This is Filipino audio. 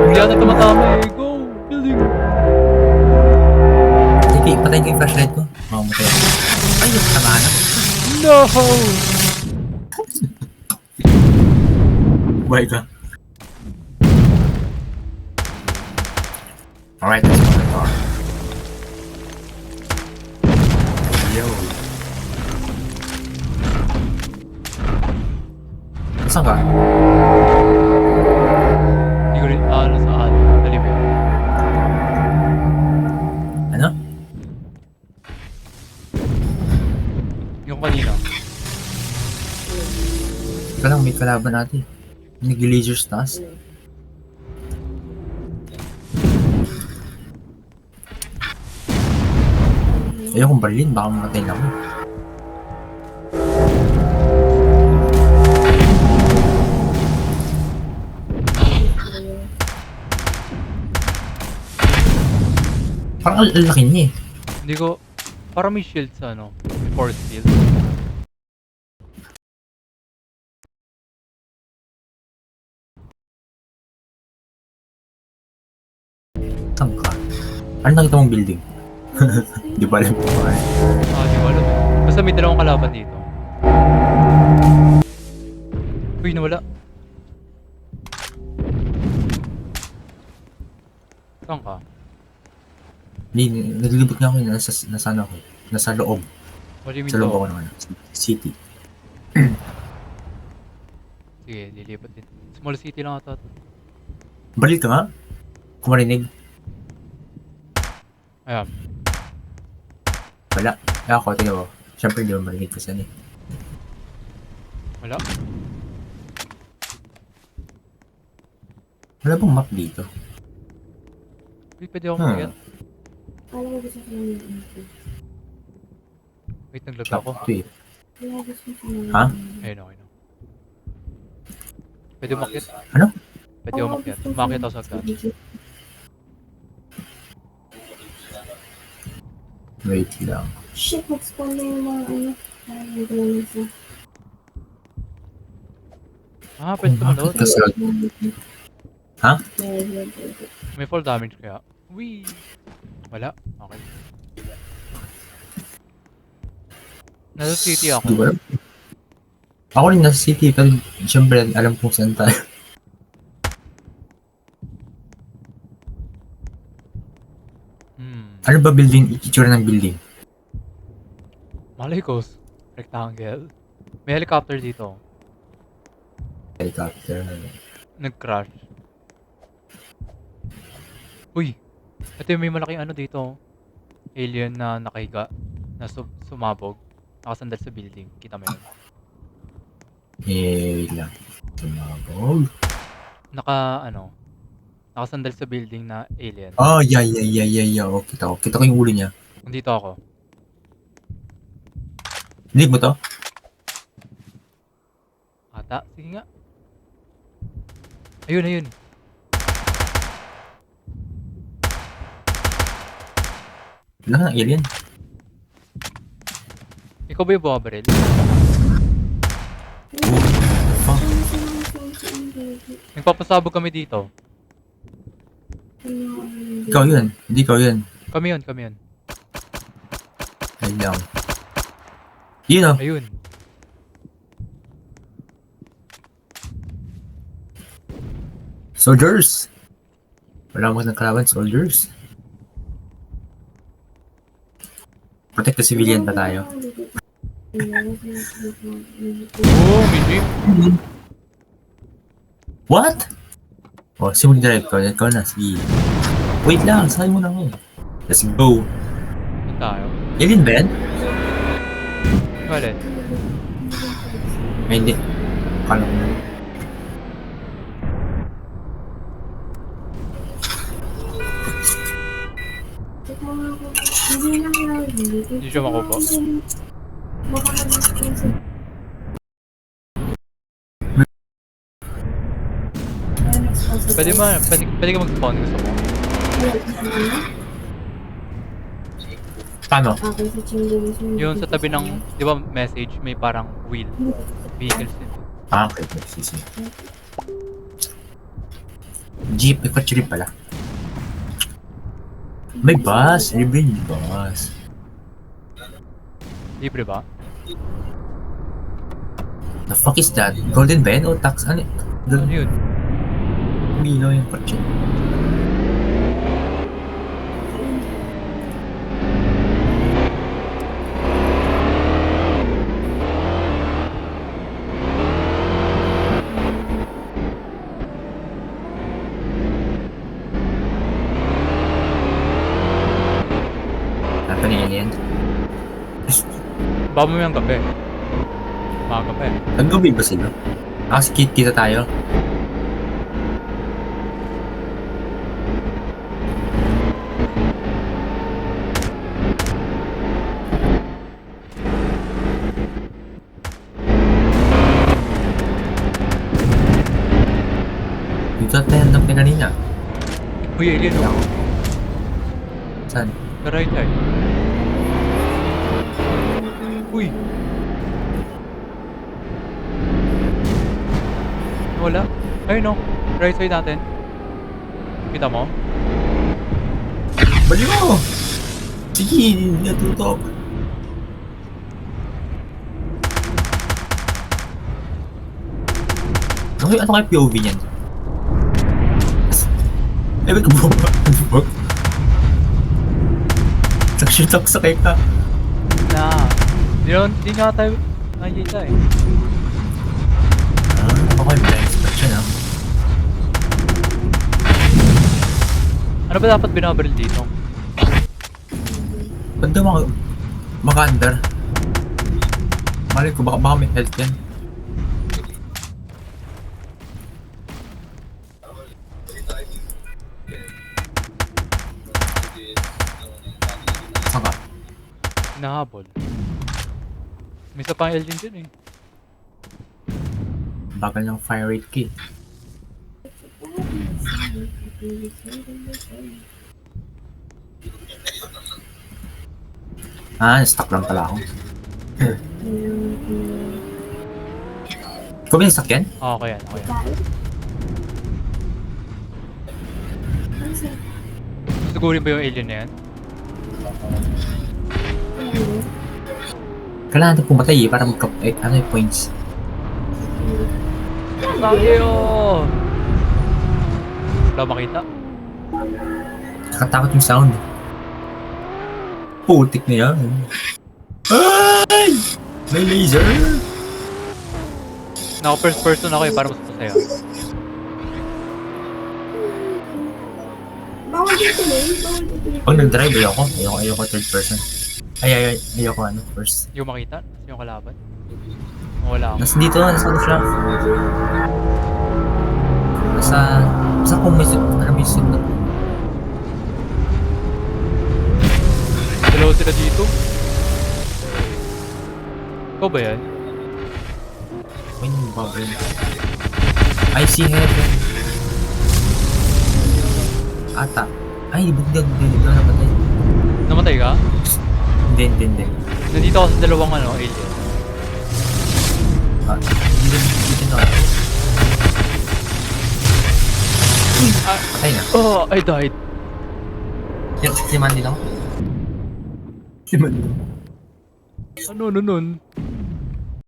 Hindi ata tumatama eh. Go! Building! Sige, patayin ko yung flashlight ko. Mamamatay ako. Ay, yung tama na. No! Buhay ka. Alright, let's go to the car. Yo. Saan ka? Hindi ko rin ano saan. Dali ba? Ano? Yung kanina. Ika lang, may kalaban natin. Nag-lasers taas. Ayokong barlin, baka mamatay na ako. Parang ang laki niya eh. Hindi ko... Parang may shield sa ano. Force field. Saan ka? Ano nakita mong building? Di ba alam ko ba? Di ko alam eh. Basta may dalawang kalaban dito. Uy, nawala. Saan ka? Hindi, naglilibot nga ako yun. Nasaan ako? Nasa loob. What do you mean Sa loob to? ako naman. City. Sige, lilipat din. Small city lang ata. Baril ka nga? Kung marinig. Ayan. Wala. Kaya ako, tingnan mo. Siyempre, di mo marinig kasi ano eh. Wala. Wala bang map dito? Uy, pwede akong mag-get. Alam mo gusto ko lang yung info. Wait, naglag Shop ako. to eh. Kaya gusto ko lang Ha? Ayun, okay na. Pwede umakyat. Ano? Pwede umakyat. Umakyat ako sa gun. Wait lang. Shit, mag-spawn na yung mga ano. Parang yung gano'n sa... Pwede tumalon. Kasi, ha? May fall damage kaya. Wee! Wala. Okay. Nasa city Di ako. ba? Ako rin nasa city, pero siyempre alam kung saan tayo. Ano ba building? Itsura ng building? Malay ko. Rectangle. May helicopter dito. Helicopter. Nag-crash. Uy! Ito yung may malaking ano dito. Alien na nakahiga. Na sumabog. Nakasandal sa building. Kita mo yun. Eh, wait lang. Tumabog. Nakasandal sa building na alien. Oh, yeah. Oh, kita ko. Kita ko yung ulo niya. Nandito ako. Hindi mo to? Ata? Sige nga. Ayun. Wala ng alien. Ikaw ba yung bumabaril? Fuck. Nagpapasabog kami dito. Ikaw yun. Hindi ikaw yun. Kami yun. Ayun lang. Yun oh. Ayun. Soldiers. Wala mo ng kalaban, soldiers. Protect the civilian pa tayo. Oh, may jeep. What? Oh, simula drive ko. Ikaw na, sige. Wait lang, sakay mo na ako. Let's go. Saan tayo? Alien ba yan? Wallet. Ay, hindi. Kala ko na. Hindi siya makupo. Baka mag-spawn sa... Pwede ka mag-spawn gusto mo. Paano? Okay, sa chinggo. Yung sa tabi ng, di ba message, may parang wheel. Vehicles din. Ah, okay. Sige. Jeep, may kotse rin pala. May bus, libre yung bus. Libre ba? The fuck is that? Golden Ben o tax? Ano? Ano yun? Milo yung kotse. Ano ni alien? Baba mo yung gabi. Mga gabi. Nag-gabi ba sila? Kasi kita tayo. Dito tayo ng pinanina. Uy, alien oh. Saan? The right side. Uy! Wala. Ayun no. Right side natin. Kita mo? Bali mo! Sige, natutok. Ano kaya POV niyan? Eh, ba't ka bumaba? Bumaba? Shoot sakay ka. Na. Di nga tayo nakikita eh. Ako yung blind spot siya na. Ano ba dapat binabaril dito? Ba't daw maka-under? Malay ko, baka may health yan. Saan ka? Nahabol. May isa pang alien dyan eh. Bagal ng fire rate key. Stuck lang pala ako. Ikaw ba yung stuck yan? Ah, okay yan, okay yan. Sigurin ba yung alien na yan? Kailangan natin pumatay para ano yung points. Bakyo! Wala makita. Nakatakot yung sound. Putik na yan. Ay! May laser! Naka first person ako eh, para mas masaya. Bawal dito na yun. Bawal dito na. Pag nag-drive, ayoko third person. Ayoko first. Yung makita? Yung kalaban? Wala ako. Nasa dito, nasa ano siya? Nasa kung may suit, ano may suit na. Dalawa sila dito. Ikaw ba yan? Ay, yung bubble. I see heaven. Ata. Ay, bugdag na namatay. Namatay ka? Hindi. Nandito ako sa dalawang alien. Hindi na. Patay na. Oh, I died. Si Mandy lang. Si Mandy. Ano nun?